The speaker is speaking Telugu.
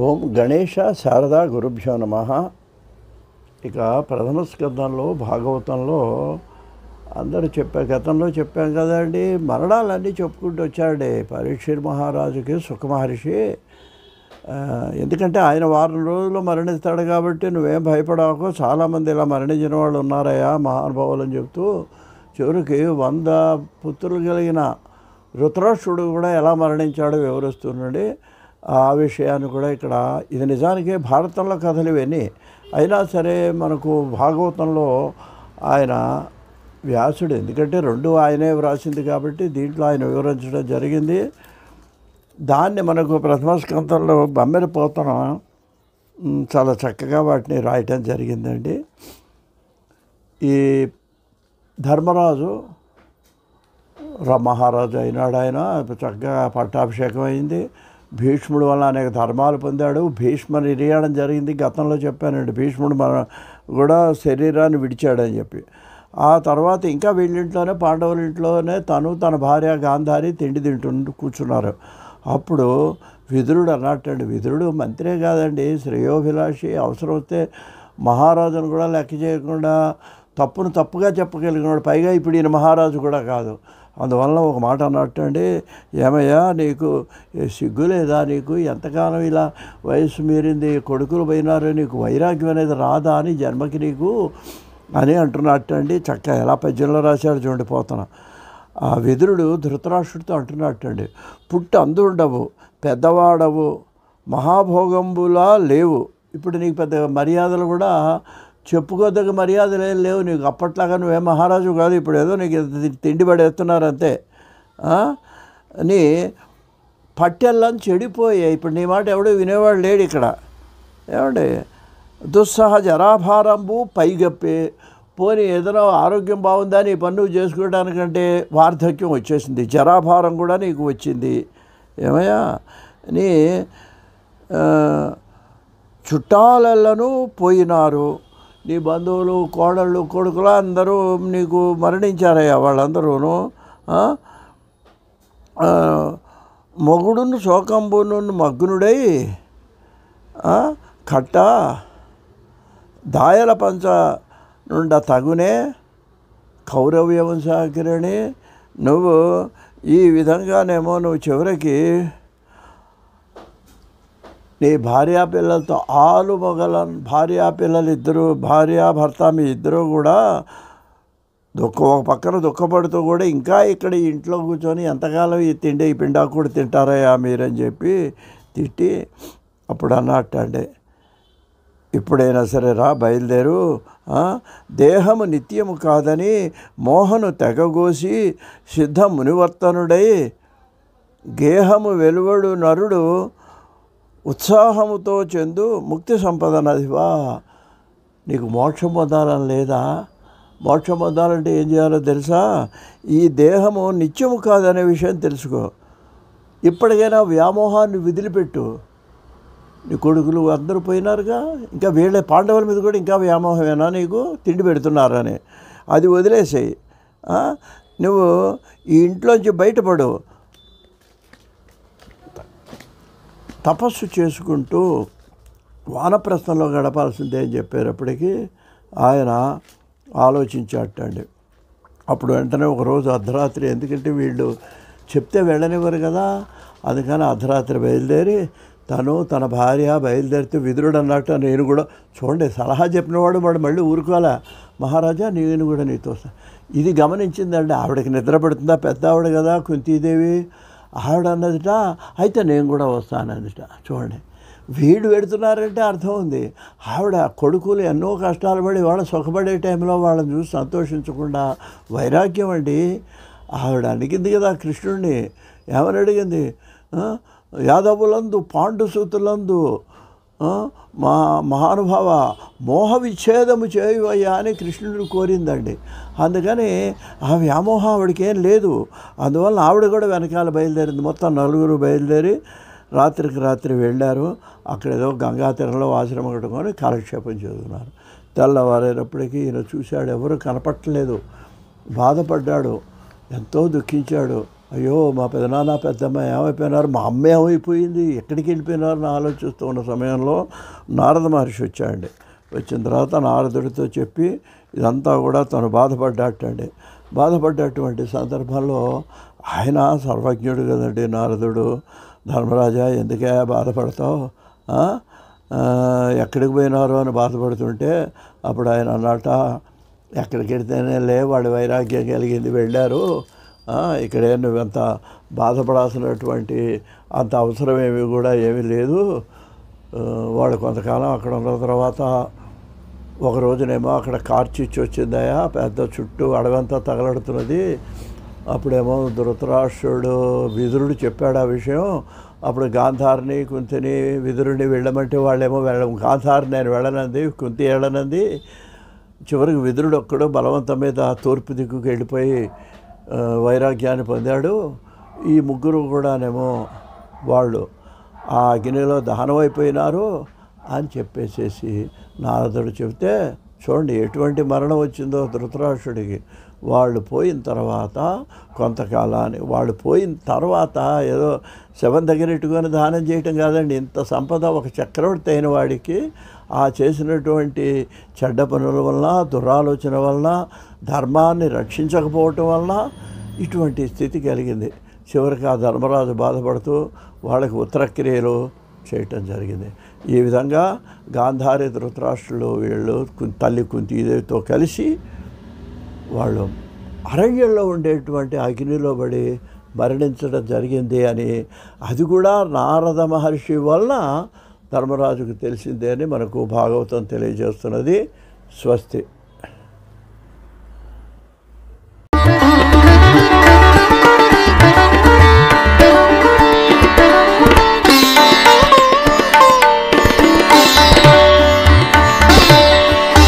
ఓం గణేశ శారదా గురుభ్యో నమః. ఇక ప్రథమ స్కందంలో భాగవతంలో అందరూ గతంలో చెప్పాం కదండి, మరణాలన్నీ చెప్పుకుంటూ వచ్చాడే పరీక్ష మహారాజుకి సుఖమహర్షి. ఎందుకంటే ఆయన వారం రోజుల్లో మరణిస్తాడు కాబట్టి నువ్వేం భయపడకు, చాలామంది ఇలా మరణించిన వాళ్ళు ఉన్నారయ్యా మహానుభావులు అని చెప్తూ చివరికి 100 పుత్రులు కలిగిన ధృతరాష్ట్రుడు కూడా ఎలా మరణించాడో వివరిస్తున్నాడు. ఆ విషయాన్ని కూడా ఇక్కడ ఇది నిజానికి భారతంలో కథలు ఇవన్నీ అయినా సరే మనకు భాగవతంలో ఆయన వ్యాసుడు, ఎందుకంటే రెండు ఆయనే వ్రాసింది కాబట్టి దీంట్లో ఆయన వివరించడం జరిగింది. దాన్ని మనకు ప్రథమ స్కందంలో బమ్మెరపోతన చాలా చక్కగా వాటిని రాయటం జరిగిందండి. ఈ ధర్మరాజు మహారాజు అయినాడు. ఆయన చక్కగా పట్టాభిషేకం అయింది. భీష్ముడు వల్ల అనేక ధర్మాలు పొందాడు. భీష్ముని ఇరియడం జరిగింది, గతంలో చెప్పానండి. భీష్ముడు కూడా శరీరాన్ని విడిచాడని చెప్పి ఆ తర్వాత ఇంకా వీళ్ళింట్లోనే పాండవుల ఇంట్లోనే తన భార్య గాంధారి తిండి కూర్చున్నారు. అప్పుడు విదురుడు అన్నట్టండి, విదురుడు మంత్రే కాదండి, శ్రేయోభిలాషి. అవసరం వస్తే మహారాజును కూడా లెక్క చేయకుండా తప్పును తప్పుగా చెప్పగలిగినాడు. పైగా ఇప్పుడు ఈయన మహారాజు కూడా కాదు. అందువల్ల ఒక మాట అన్నట్టండి, ఏమయ్యా నీకు సిగ్గు లేదా, నీకు ఎంతకాలం ఇలా వయసు మీరింది, కొడుకులు పోయినారు, నీకు వైరాగ్యం అనేది రాదా అని జన్మకి నీకు అని అంటున్నట్టండి. చక్కగా ఎలా పద్యంలో రాశాడు చూడండి పోతన. ఆ విదురుడు ధృతరాష్ట్రుడితో అంటున్నట్టండి, పుట్టి అందుండవు, పెద్దవాడవు, మహాభోగంబులా లేవు. ఇప్పుడు నీకు పెద్ద మర్యాదలు కూడా చెప్పుకోదగ్గ మర్యాదలు ఏం లేవు నీకు. అప్పట్లాగా నువ్వేం మహారాజు కాదు, ఇప్పుడు ఏదో నీకు తిండి పడేస్తున్నారు అంతే అని. పట్టెల్లని చెడిపోయాయి. ఇప్పుడు నీ మాట ఎవడో వినేవాడు లేడు ఇక్కడ. ఏమండి, దుస్సహ జరాభారంబు పైగప్పే. పోనీ ఏదైనా ఆరోగ్యం బాగుందా నీ పని నువ్వు చేసుకోవడానికంటే వార్ధక్యం వచ్చేసింది, జరాభారం కూడా నీకు వచ్చింది. ఏమయ్యా నీ చుట్టాలను పోయినారు, నీ బంధువులు కోడళ్ళు కొడుకులు అందరూ నీకు మరణించారయ్యా వాళ్ళందరూను. మొగుడును శోకంబును మగ్నుడై కట్ట దాయల పంచ నుండ తగునే కౌరవ్య వంశాకిరణి. నువ్వు ఈ విధంగానేమో నువ్వు చివరికి నీ భార్యాపిల్లలతో మొగల భార్యాపిల్లలు ఇద్దరు, భార్యాభర్త మీ ఇద్దరు కూడా ఒక పక్కన దుఃఖపడుతూ కూడా ఇంకా ఇక్కడ ఇంట్లో కూర్చొని ఎంతకాలం ఈ తిండి ఈ పిండాకుడు తింటారయ్యా మీరని చెప్పి తిట్టి అప్పుడు అన్నట్టండి, ఇప్పుడైనా సరే రా బయలుదేరు. దేహము నిత్యము కాదని మోహను తెగగోసి సిద్ధ మునివర్తనుడై గేహము వెలువడు నరుడు ఉత్సాహముతో చెందు ముక్తి సంపద నదివా. నీకు మోక్షం పొందాలని లేదా? మోక్షం పొందాలంటే ఏం చేయాలో తెలుసా? ఈ దేహము నిత్యము కాదనే విషయం తెలుసుకో. ఇప్పటికైనా వ్యామోహాన్ని వదిలిపెట్టు. నీ కొడుకులు అందరూ పోయినారుగా, ఇంకా వీళ్ళే పాండవుల మీద కూడా ఇంకా వ్యామోహమేనా నీకు? తిండి పెడుతున్నారని అది వదిలేసేయి. నువ్వు ఈ ఇంట్లోంచి బయటపడు, తపస్సు చేసుకుంటూ వానప్రస్థంలో గడపాల్సిందే అని చెప్పేటప్పటికీ ఆయన ఆలోచించాటండి. అప్పుడు వెంటనే ఒకరోజు అర్ధరాత్రి, ఎందుకంటే వీళ్ళు చెప్తే వెళ్ళనివ్వరు కదా, అందుకని అర్ధరాత్రి బయలుదేరి తన భార్య బయలుదేరితే విదురుడు అన్నట్టు నేను కూడా చూడండి సలహా చెప్పినవాడు వాడు మళ్ళీ ఊరుకోలే. మహారాజా నేను కూడా నీతో ఇది గమనించిందండి. ఆవిడకి నిద్ర పడుతుందా, పెద్ద ఆవిడ కదా కుంతీదేవి, ఆవిడ అన్నదిట అయితే నేను కూడా వస్తానదిట. చూడండి వీడు పెడుతున్నారంటే అర్థం ఉంది. ఆవిడ కొడుకులు ఎన్నో కష్టాలు పడి వాళ్ళ సుఖపడే టైంలో వాళ్ళని చూసి సంతోషించకుండా వైరాగ్యం అండి. ఆవిడ అడిగింది కదా కృష్ణుడిని, ఏమని అడిగింది? యాదవులందు పాండుసూతులందు మహానుభావ మోహ విచ్ఛేదము చేయవయ్యా అని కృష్ణుడిని కోరిందండి. అందుకని ఆ వ్యామోహం ఆవిడకి ఏం లేదు. అందువల్ల ఆవిడ కూడా వెనకాల బయలుదేరింది. మొత్తం 4 బయలుదేరి రాత్రికి రాత్రి వెళ్ళారు. అక్కడ ఏదో గంగా తీరంలో ఆశ్రమం కట్టుకొని కాలక్షేపం చదువుతున్నారు. తెల్లవారేటప్పటికీ ఈయన చూశాడు, ఎవరు కనపట్టలేదు. బాధపడ్డాడు, ఎంతో దుఃఖించాడు. అయ్యో మా పెదనాన్న పెద్దమ్మ ఏమైపోయినారు, మా అమ్మ ఏమైపోయింది, ఎక్కడికి వెళ్ళిపోయినారు అని ఆలోచిస్తూ ఉన్న సమయంలో నారద మహర్షి వచ్చాడండి. వచ్చిన తర్వాత నారదుడితో చెప్పి ఇదంతా కూడా తను బాధపడ్డాటండి. బాధపడ్డటువంటి సందర్భంలో ఆయన సర్వజ్ఞుడు కదండి నారదుడు. ధర్మరాజా ఎందుకే బాధపడతావు, ఎక్కడికి పోయినారు అని బాధపడుతుంటే అప్పుడు ఆయన అన్నట, ఎక్కడికి వెళ్తేనే లే వాళ్ళు వైరాగ్యం కలిగింది వెళ్ళారు, ఇక్కడే నువ్వెంత బాధపడాల్సినటువంటి అంత అవసరం ఏమీ లేదు. వాడు కొంతకాలం అక్కడ ఉన్న తర్వాత ఒక రోజునేమో అక్కడ కార్చిచ్చి వచ్చిందయా, పెద్ద చుట్టూ అడవంతా తగలడుతున్నది. అప్పుడేమో ధృతరాష్ట్రుడు విదురుడు చెప్పాడు ఆ విషయం. అప్పుడు గాంధారిని కుంతిని విదురుడిని వెళ్ళమంటే వాళ్ళేమో గాంధారి నేను వెళ్ళనంది, కుంతి వెళ్ళనంది. చివరికి విదురుడు ఒక్కడు బలవంతం మీద తూర్పు దిక్కుకు వెళ్ళిపోయి వైరాగ్యాన్ని పొందాడు. ఈ ముగ్గురు కూడానేమో వాళ్ళు ఆ అగ్నిలో దహనం అయిపోయినారు అని చెప్పేసేసి నారదుడు చెబితే చూడండి ఎటువంటి మరణం వచ్చిందో ధృతరాష్ట్రుడికి. వాళ్ళు పోయిన తర్వాత కొంతకాలాన్ని వాళ్ళు పోయిన తర్వాత ఏదో శవం దగ్గర ఇట్టుకొని దానం చేయటం కాదండి, ఇంత సంపద ఒక చక్రవర్తి అయిన వాడికి ఆ చేసినటువంటి చెడ్డ పనుల వలన, దురాలోచన వలన, ధర్మాన్ని రక్షించకపోవటం వలన ఇటువంటి స్థితి కలిగింది. చివరికి ఆ ధర్మరాజు బాధపడుతూ వాళ్ళకి ఉత్తరక్రియలు చేయటం జరిగింది. ఈ విధంగా గాంధారి ధృతరాష్ట్రులు వీళ్ళు తల్లి కుంతీదేవితో కలిసి వాళ్ళు అరణ్యంలో ఉండేటువంటి అగ్నిలో పడి మరణించడం జరిగింది అని, అది కూడా నారద మహర్షి వలన ధర్మరాజుకు తెలిసిందే అని మనకు భాగవతం తెలియజేస్తున్నది. స్వస్తి.